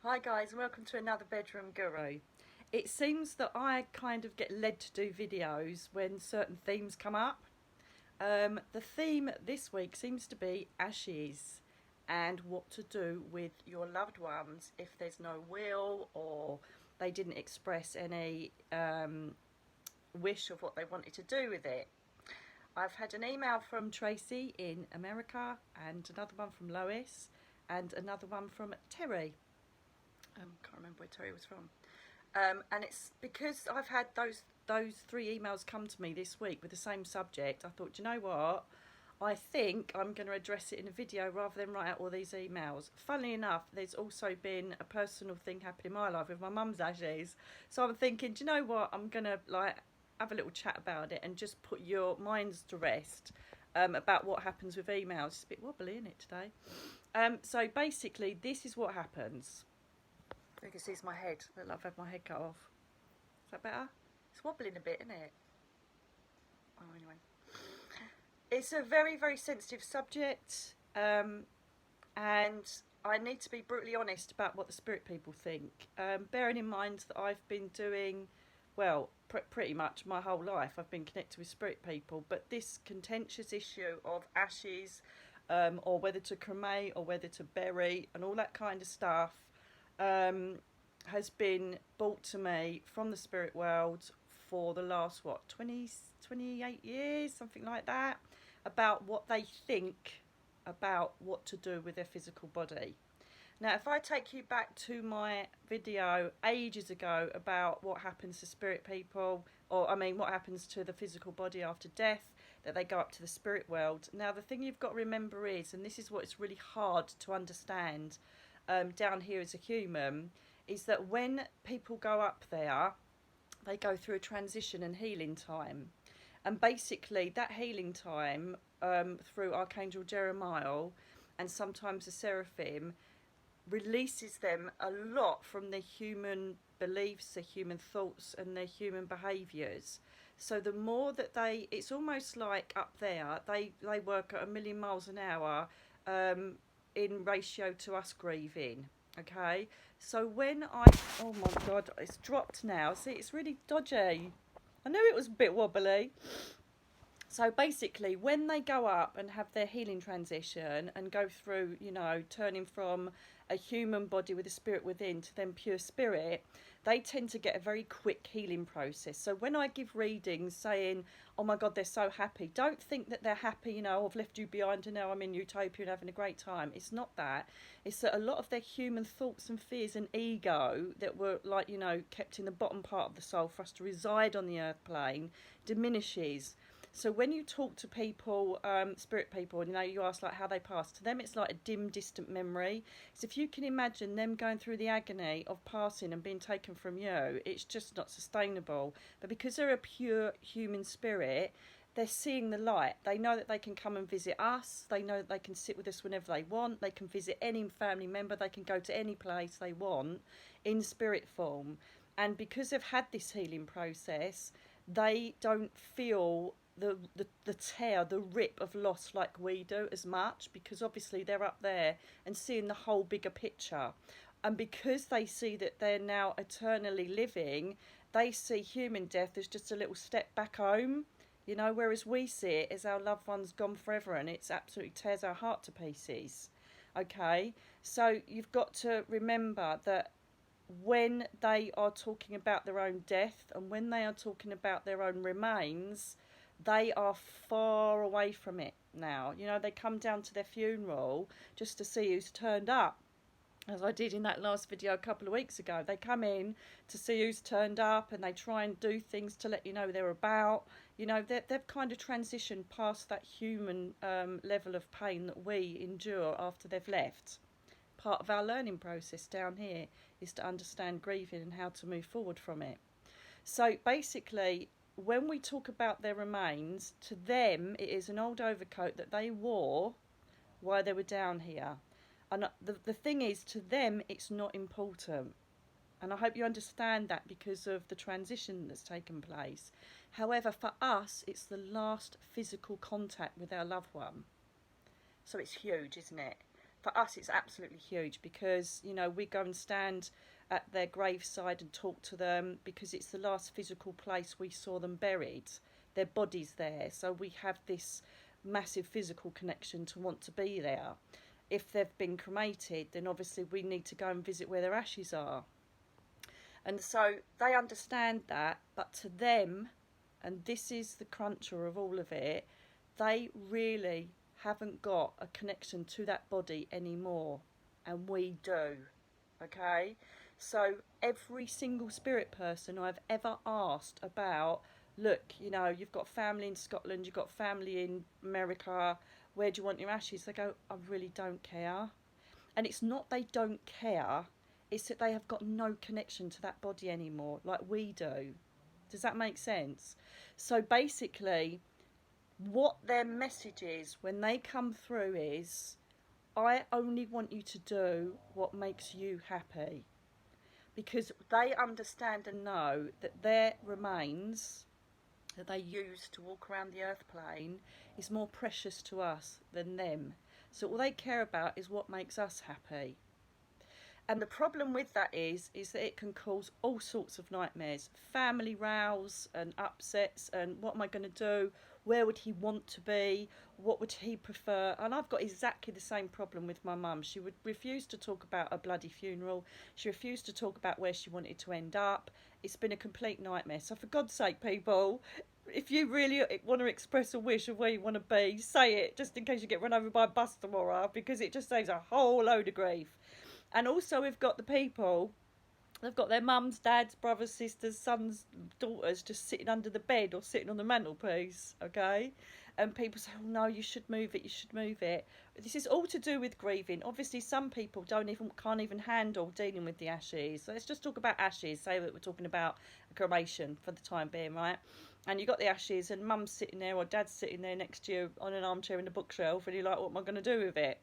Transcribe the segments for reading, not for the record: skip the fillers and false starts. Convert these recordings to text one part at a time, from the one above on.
Hi guys, and welcome to another Bedroom Guru. It seems that I kind of get led to do videos when certain themes come up. The theme this week seems to be ashes and what to do with your loved ones if there's no will or they didn't express any wish of what they wanted to do with it. I've had an email from Tracy in America and another one from Lois and another one from Terry. Can't remember where Terry was from. And it's because I've had those three emails come to me this week with the same subject. I thought, do you know what? I think I'm going to address it in a video rather than write out all these emails. Funnily enough, there's also been a personal thing happening in my life with my mum's ashes. So I'm thinking, do you know what? I'm going to have a little chat about it and just put your minds to rest about what happens with emails. It's a bit wobbly, isn't it, today? So basically, this is what happens. You can see it's my head. Look like I've had my head cut off. Is that better? It's wobbling a bit, isn't it? Oh, anyway. It's a very, very sensitive subject, and I need to be brutally honest about what the spirit people think. Bearing in mind that I've been doing, well, pretty much my whole life, I've been connected with spirit people, but this contentious issue of ashes, or whether to cremate or whether to bury and all that kind of stuff, has been brought to me from the spirit world for the last 28 years, something like that, about what they think about what to do with their physical body. Now, if I take you back to my video ages ago about what happens to spirit people, or I mean what happens to the physical body after death, that they go up to the spirit world. Now, the thing you've got to remember is, and this is what it's really hard to understand down here as a human, is that when people go up there, they go through a transition and healing time. And basically that healing time, through Archangel Jeremiah and sometimes the Seraphim, releases them a lot from their human beliefs, their human thoughts and their human behaviours. So the more that it's almost like up there, they work at 1,000,000 miles an hour, in ratio to us grieving. Okay, so when oh my god, it's dropped now. See, it's really dodgy. I knew it was a bit wobbly. So basically, when they go up and have their healing transition and go through, turning from a human body with a spirit within to then pure spirit, they tend to get a very quick healing process. So when I give readings saying, oh my God, they're so happy, don't think that they're happy, I've left you behind and now I'm in utopia and having a great time. It's not that. It's that a lot of their human thoughts and fears and ego that were kept in the bottom part of the soul for us to reside on the earth plane diminishes. So when you talk to people, spirit people, and you ask how they pass, to them it's like a dim, distant memory. So if you can imagine them going through the agony of passing and being taken from you, it's just not sustainable. But because they're a pure human spirit, they're seeing the light. They know that they can come and visit us. They know that they can sit with us whenever they want. They can visit any family member. They can go to any place they want in spirit form. And because they've had this healing process, they don't feel the tear, the rip of loss like we do as much, because obviously they're up there and seeing the whole bigger picture. And because they see that they're now eternally living, they see human death as just a little step back home, whereas we see it as our loved one's gone forever and it's absolutely tears our heart to pieces. Okay, so you've got to remember that when they are talking about their own death and when they are talking about their own remains, they are far away from it now. They come down to their funeral just to see who's turned up, as I did in that last video a couple of weeks ago. They come in to see who's turned up and they try and do things to let you know they're about. They've kind of transitioned past that human level of pain that we endure after they've left. Part of our learning process down here is to understand grieving and how to move forward from it. So basically, when we talk about their remains, to them it is an old overcoat that they wore while they were down here. And the thing is, to them it's not important. And I hope you understand that because of the transition that's taken place. However, for us, it's the last physical contact with our loved one. So it's huge, isn't it? for us it's absolutely huge, because, you know, we go and stand at their graveside and talk to them, because it's the last physical place we saw them buried. Their body's there, so we have this massive physical connection to want to be there. If they've been cremated, then obviously we need to go and visit where their ashes are. And so they understand that, but to them, and this is the cruncher of all of it, they really haven't got a connection to that body anymore, and we do. Okay, so every single spirit person I've ever asked about, look, you know, you've got family in Scotland, you've got family in America, where do you want your ashes? They go, I really don't care. And it's not they don't care, it's that they have got no connection to that body anymore, like we do. Does that make sense? So basically, what their message is when they come through is, I only want you to do what makes you happy. Because they understand and know that their remains that they use to walk around the earth plane is more precious to us than them. So all they care about is what makes us happy. And the problem with that is that it can cause all sorts of nightmares, family rows and upsets, and what am I going to do? Where would he want to be? What would he prefer? And I've got exactly the same problem with my mum. She would refuse to talk about a bloody funeral. She refused to talk about where she wanted to end up. It's been a complete nightmare. So for God's sake, people, if you really want to express a wish of where you want to be, say it, just in case you get run over by a bus tomorrow, because it just saves a whole load of grief. And also we've got the people, they've got their mums, dads, brothers, sisters, sons, daughters just sitting under the bed or sitting on the mantelpiece, okay? And people say, oh no, you should move it, you should move it. This is all to do with grieving. Obviously some people can't even handle dealing with the ashes. So let's just talk about ashes, say that we're talking about a cremation for the time being, right? And you got the ashes and mum's sitting there or dad's sitting there next to you on an armchair in the bookshelf, and you're like, what am I going to do with it?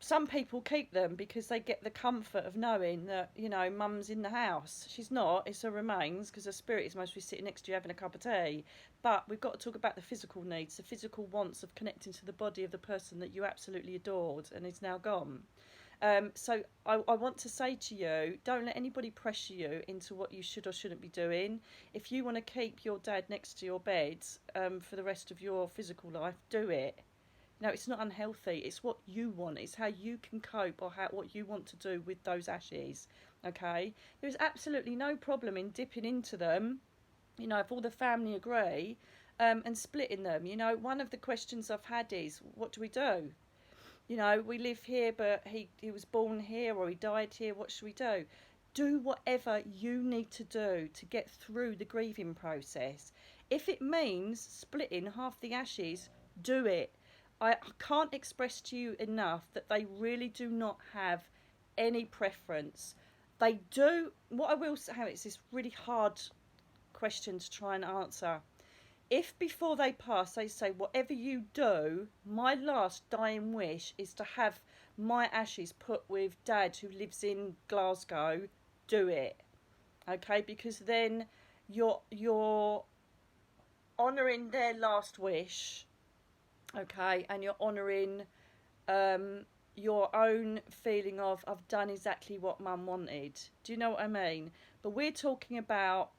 Some people keep them because they get the comfort of knowing that, you know, mum's in the house. She's not, it's her remains, because her spirit is mostly sitting next to you having a cup of tea. But we've got to talk about the physical needs, the physical wants of connecting to the body of the person that you absolutely adored and is now gone. So I want to say to you, don't let anybody pressure you into what you should or shouldn't be doing. If you want to keep your dad next to your bed for the rest of your physical life, do it. No, it's not unhealthy. It's what you want. It's how you can cope, or what you want to do with those ashes. Okay? There's absolutely no problem in dipping into them, you know, if all the family agree, and splitting them. You know, one of the questions I've had is, what do we do? You know, we live here, but he was born here or he died here. What should we do? Do whatever you need to do to get through the grieving process. If it means splitting half the ashes, do it. I can't express to you enough that they really do not have any preference. They do, what I will say, it's this really hard question to try and answer. If before they pass they say, whatever you do, my last dying wish is to have my ashes put with Dad who lives in Glasgow, do it. Okay, because then you're honouring their last wish. Okay, and you're honouring your own feeling of, I've done exactly what Mum wanted. Do you know what I mean? But we're talking about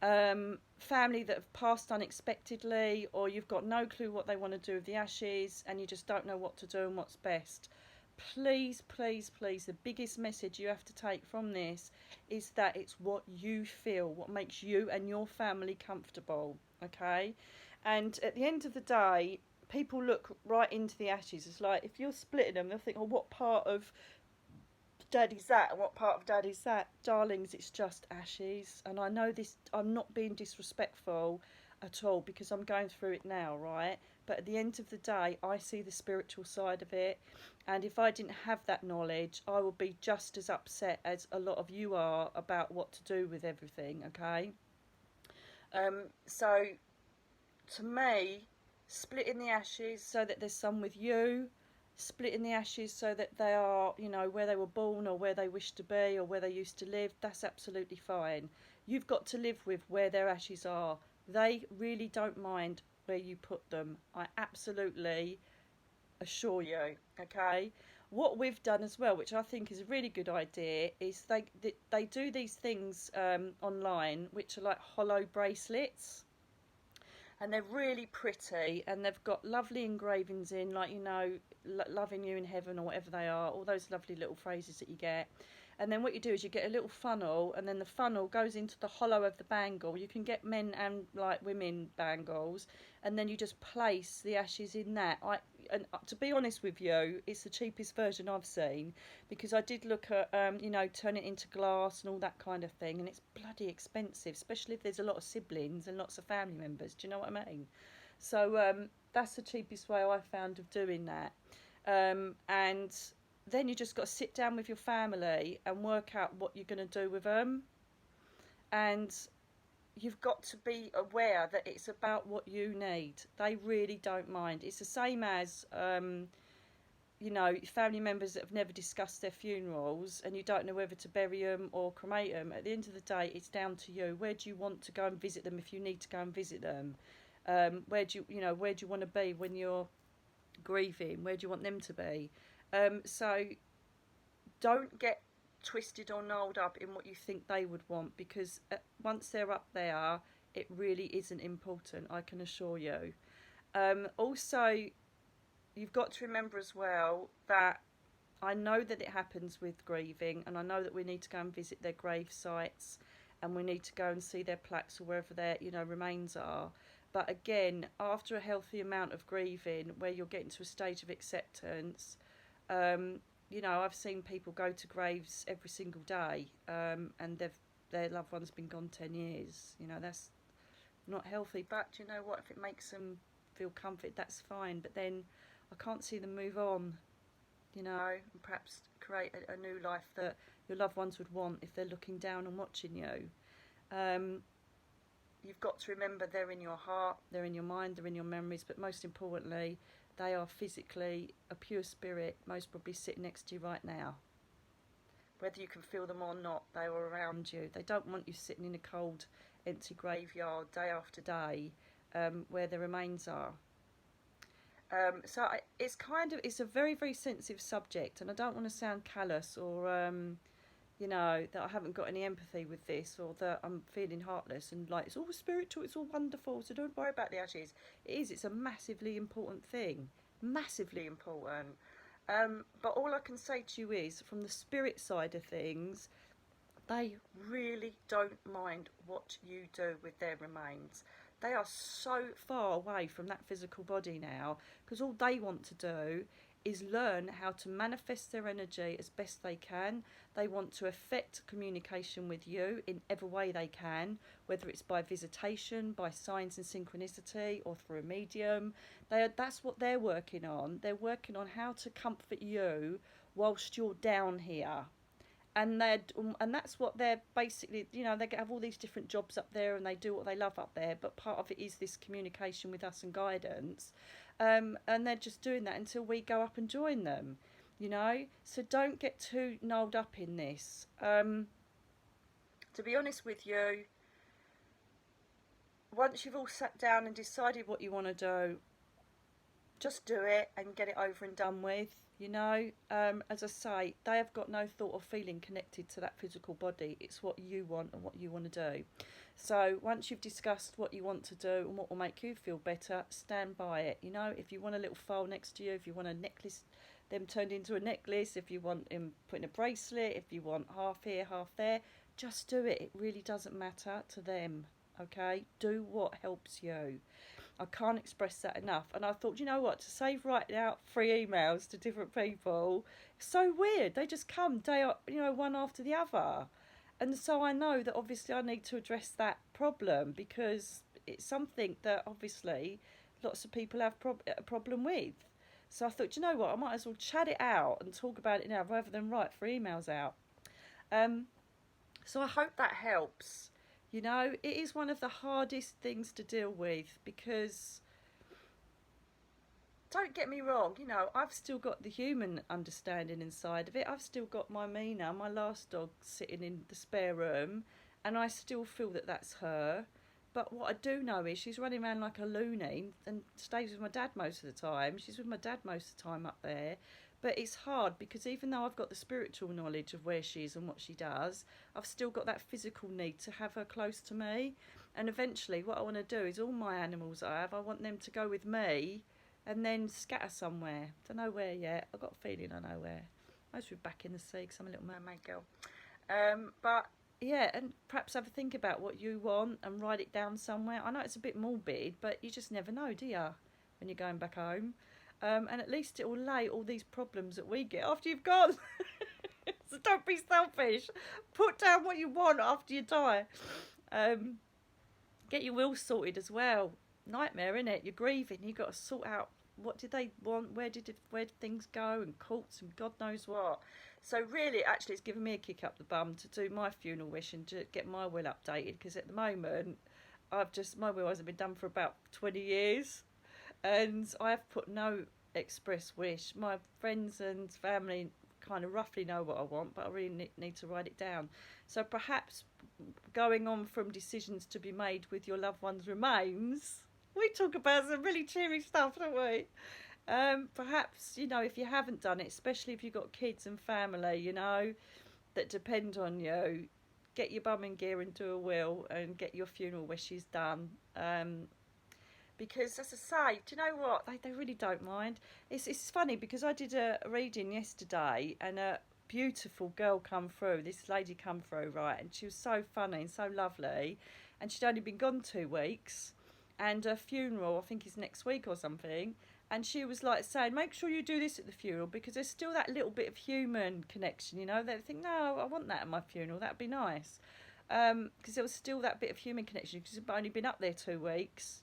family that have passed unexpectedly, or you've got no clue what they want to do with the ashes and you just don't know what to do and what's best. Please, please, please, the biggest message you have to take from this is that it's what you feel, what makes you and your family comfortable, okay? And at the end of the day, people look right into the ashes. It's like, if you're splitting them, they'll think, oh, what part of Dad is that and what part of Dad is that? Darlings, it's just ashes. And I know this, I'm not being disrespectful at all, because I'm going through it now, right? But at the end of the day, I see the spiritual side of it, and if I didn't have that knowledge, I would be just as upset as a lot of you are about what to do with everything, okay? So to me, splitting the ashes so that there's some with you, splitting the ashes so that they are, you know, where they were born or where they wish to be or where they used to live, that's absolutely fine. You've got to live with where their ashes are. They really don't mind where you put them. I absolutely assure you. Okay. What we've done as well, which I think is a really good idea, is they do these things online, which are like hollow bracelets, and they're really pretty, and they've got lovely engravings in, like, you know, loving you in heaven or whatever they are, all those lovely little phrases that you get. And then what you do is you get a little funnel, and then the funnel goes into the hollow of the bangle. You can get men and like women bangles, and then you just place the ashes in that. And to be honest with you, it's the cheapest version I've seen, because I did look at you know, turn it into glass and all that kind of thing, and it's bloody expensive, especially if there's a lot of siblings and lots of family members. Do you know what I mean? So that's the cheapest way I found of doing that. And then you just got to sit down with your family and work out what you're going to do with them. And you've got to be aware that it's about what you need. They really don't mind. It's the same as, you know, family members that have never discussed their funerals and you don't know whether to bury them or cremate them. At the end of the day, it's down to you. Where do you want to go and visit them if you need to go and visit them? Where do you want to be when you're grieving? Where do you want them to be? So don't get twisted or gnarled up in what you think they would want, because once they're up there, it really isn't important, I can assure you. Also, you've got to remember as well that I know that it happens with grieving, and I know that we need to go and visit their grave sites, and we need to go and see their plaques or wherever their, you know, remains are. But again, after a healthy amount of grieving, where you're getting to a stage of acceptance, you know, I've seen people go to graves every single day, and their loved one's been gone 10 years. You know, that's not healthy. But you know what? If it makes them feel comfort, that's fine. But then I can't see them move on, you know, and perhaps create a new life that your loved ones would want if they're looking down and watching you. You've got to remember they're in your heart, they're in your mind, they're in your memories, but most importantly, they are physically a pure spirit, most probably sitting next to you right now. Whether you can feel them or not, they are around you. They don't want you sitting in a cold, empty graveyard day after day, where their remains are. So it's a very, very sensitive subject, and I don't want to sound callous or you know, that I haven't got any empathy with this, or that I'm feeling heartless and like it's all spiritual, it's all wonderful, so don't worry about the ashes. It's a massively important thing, massively important. But all I can say to you is, from the spirit side of things, they really don't mind what you do with their remains. They are so far away from that physical body now, because all they want to do is learn how to manifest their energy as best they can. They want to affect communication with you in every way they can, whether it's by visitation, by signs and synchronicity, or through a medium. That's what they're working on. They're working on how to comfort you whilst you're down here. And that's what they're basically, you know, they have all these different jobs up there and they do what they love up there, but part of it is this communication with us and guidance. And they're just doing that until we go up and join them, you know. So don't get too gnarled up in this. To be honest with you, once you've all sat down and decided what you want to do, just do it and get it over and done with, you know. As I say, they have got no thought or feeling connected to that physical body. It's what you want and what you want to do. So once you've discussed what you want to do and what will make you feel better, stand by it. You know, if you want a little file next to you, if you want a necklace, them turned into a necklace, if you want him put in a bracelet, if you want half here, half there, just do it. It really doesn't matter to them, okay? Do what helps you. I can't express that enough. And I thought, you know what, to save writing out 3 emails to different people, it's so weird. They just come one after the other. And so I know that obviously I need to address that problem, because it's something that obviously lots of people have a problem with. So I thought, you know what, I might as well chat it out and talk about it now rather than write 3 emails out. So I hope that helps. You know, it is one of the hardest things to deal with, because don't get me wrong, you know, I've still got the human understanding inside of it. I've still got my Mina, my last dog, sitting in the spare room, and I still feel that that's her. But what I do know is she's running around like a loony and stays with my dad most of the time. She's with my dad most of the time up there. But it's hard because even though I've got the spiritual knowledge of where she is and what she does, I've still got that physical need to have her close to me. And eventually what I want to do is all my animals I want them to go with me and then scatter somewhere. Don't know where yet. I've got a feeling I know where. Most be back in the sea because I'm a little mermaid girl. But yeah, and perhaps have a think about what you want and write it down somewhere. I know it's a bit morbid, but you just never know, do you, when you're going back home? And at least it will lay all these problems that we get after you've gone. So don't be selfish. Put down what you want after you die. Get your will sorted as well. Nightmare, innit? You're grieving. You've got to sort out what did they want, where did things go, and courts and God knows what. So really, actually, it's given me a kick up the bum to do my funeral wish and to get my will updated, because at the moment, my will hasn't been done for about 20 years, and I've put no express wish. My friends and family kind of roughly know what I want, but I really need to write it down. So perhaps going on from decisions to be made with your loved one's remains, we talk about some really cheery stuff, don't we? Perhaps, if you haven't done it, especially if you've got kids and family, that depend on you, get your bum in gear and do a will and get your funeral wishes done. Because, as I say, do you know what? They really don't mind. It's funny because I did a reading yesterday and a beautiful girl come through, this lady come through, right? And she was so funny and so lovely. And she'd only been gone 2 weeks. And her funeral, I think, is next week or something. And she was like saying, make sure you do this at the funeral because there's still that little bit of human connection, They think, no, I want that at my funeral. That'd be nice. Because there was still that bit of human connection because I've only been up there 2 weeks,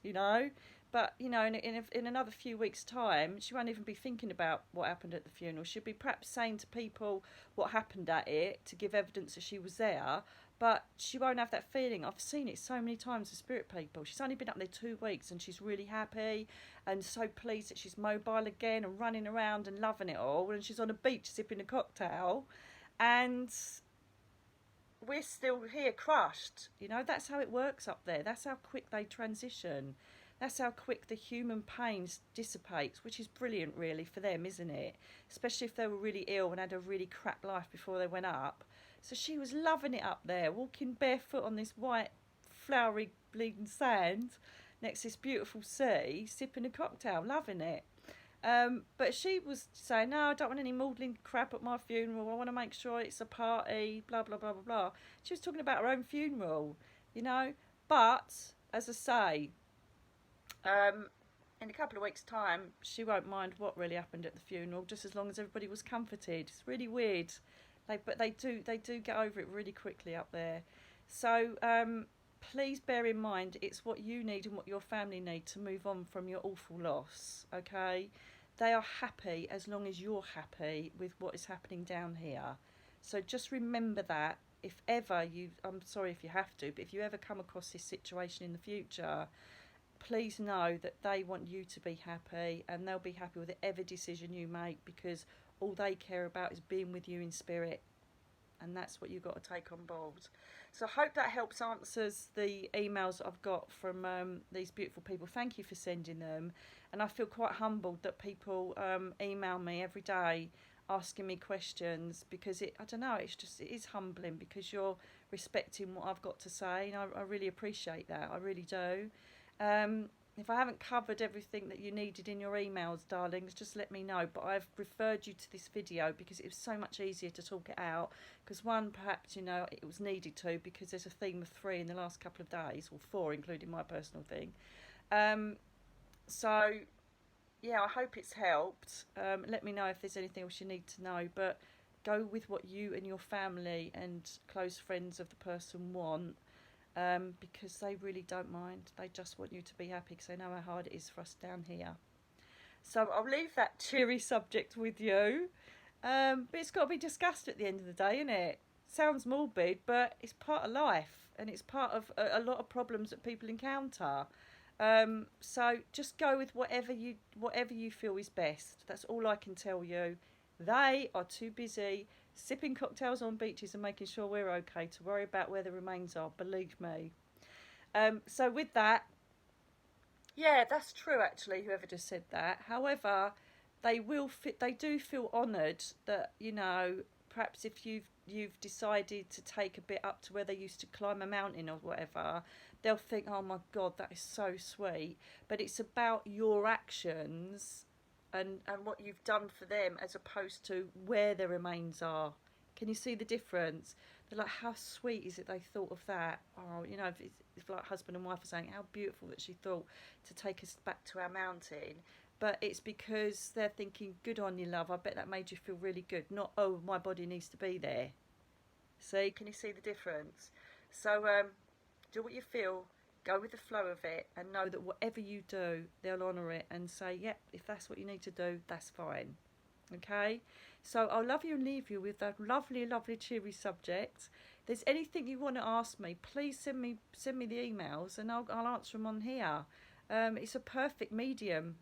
But, in another few weeks' time, she won't even be thinking about what happened at the funeral. She'll be perhaps saying to people what happened at it to give evidence that she was there. But she won't have that feeling. I've seen it so many times with spirit people. She's only been up there 2 weeks and she's really happy and so pleased that she's mobile again and running around and loving it all. And she's on a beach sipping a cocktail. And we're still here crushed. That's how it works up there. That's how quick they transition. That's how quick the human pain dissipates, which is brilliant, really, for them, isn't it? Especially if they were really ill and had a really crap life before they went up. So she was loving it up there, walking barefoot on this white, flowery, bleeding sand next to this beautiful sea, sipping a cocktail, loving it. But she was saying, no, I don't want any maudlin crap at my funeral. I want to make sure it's a party, blah, blah, blah, blah, blah. She was talking about her own funeral, But, as I say, in a couple of weeks' time, she won't mind what really happened at the funeral, just as long as everybody was comforted. It's really weird. But they do get over it really quickly up there. So please bear in mind it's what you need and what your family need to move on from your awful loss, okay? They are happy as long as you're happy with what is happening down here. So just remember that. If ever I'm sorry if you have to, but if you ever come across this situation in the future, please know that they want you to be happy and they'll be happy with whatever decision you make, because all they care about is being with you in spirit, and that's what you've got to take on board. So I hope that helps answers the emails that I've got from these beautiful people. Thank you for sending them, and I feel quite humbled that people email me every day asking me questions, because it is humbling, because you're respecting what I've got to say, and I really appreciate that. I really do. If I haven't covered everything that you needed in your emails, darlings, just let me know. But I've referred you to this video because it was so much easier to talk it out. Because one, perhaps, it was needed to, because there's a theme of 3 in the last couple of days, or 4, including my personal thing. So, yeah, I hope it's helped. Let me know if there's anything else you need to know. But go with what you and your family and close friends of the person want. Because they really don't mind. They just want you to be happy because they know how hard it is for us down here. So I'll leave that cheery subject with you. But it's got to be discussed at the end of the day, isn't it? Sounds morbid, but it's part of life, and it's part of a lot of problems that people encounter. So just go with whatever you feel is best. That's all I can tell you. They are too busy sipping cocktails on beaches and making sure we're okay to worry about where the remains are, believe me. So with that, yeah, that's true actually, whoever just said that. However, they do feel honoured that, you know, perhaps if you've decided to take a bit up to where they used to climb a mountain or whatever, they'll think, oh my God, that is so sweet. But it's about your actions and what you've done for them as opposed to where their remains are. Can you see the difference? They're like, how sweet is it they thought of that? Oh, you know, if like husband and wife are saying, how beautiful that she thought to take us back to our mountain. But it's because they're thinking, good on you, love. I bet that made you feel really good. Not, oh, my body needs to be there. See, can you see the difference? So do what you feel, go with the flow of it, and know that whatever you do, they'll honour it and say, yep, if that's what you need to do, that's fine. Okay, so I'll love you and leave you with that lovely, lovely, cheery subject. If there's anything you want to ask me, please send me the emails, and I'll answer them on here. It's a perfect medium.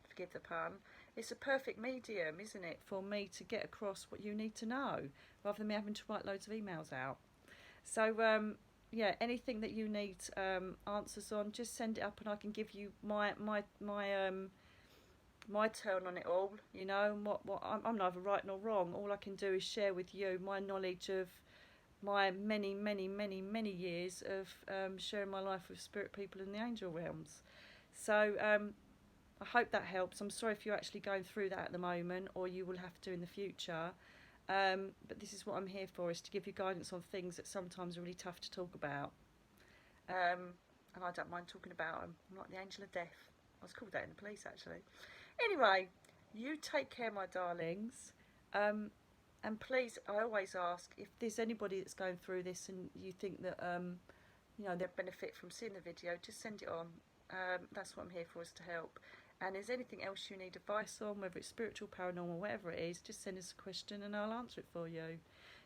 Forgive the pun. It's a perfect medium, isn't it, for me to get across what you need to know, rather than me having to write loads of emails out. So yeah, anything that you need answers on, just send it up, and I can give you my turn on it all, you know. What I'm neither right nor wrong. All I can do is share with you my knowledge of my many years of sharing my life with spirit people in the angel realms. So I hope that helps. I'm sorry if you're actually going through that at the moment, or you will have to in the future. But this is what I'm here for, is to give you guidance on things that sometimes are really tough to talk about. And I don't mind talking about them. I'm like the angel of death. I was called that in the police, actually. Anyway, you take care, my darlings. And please, I always ask, if there's anybody that's going through this and you think that, you know, they'll benefit from seeing the video, just send it on. That's what I'm here for, is to help. And is anything else you need advice on, whether it's spiritual, paranormal, whatever it is, just send us a question and I'll answer it for you.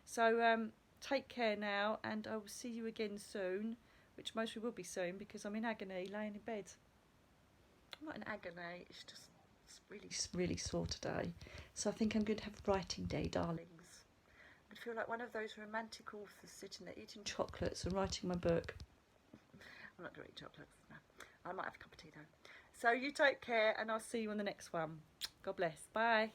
So take care now, and I will see you again soon, which mostly will be soon because I'm in agony, laying in bed. I'm not in agony, it's just really sore today. So I think I'm going to have writing day, darlings. I feel like one of those romantic authors sitting there eating chocolates and writing my book. I'm not going to eat chocolates, no. I might have a cup of tea though. So you take care, and I'll see you on the next one. God bless. Bye.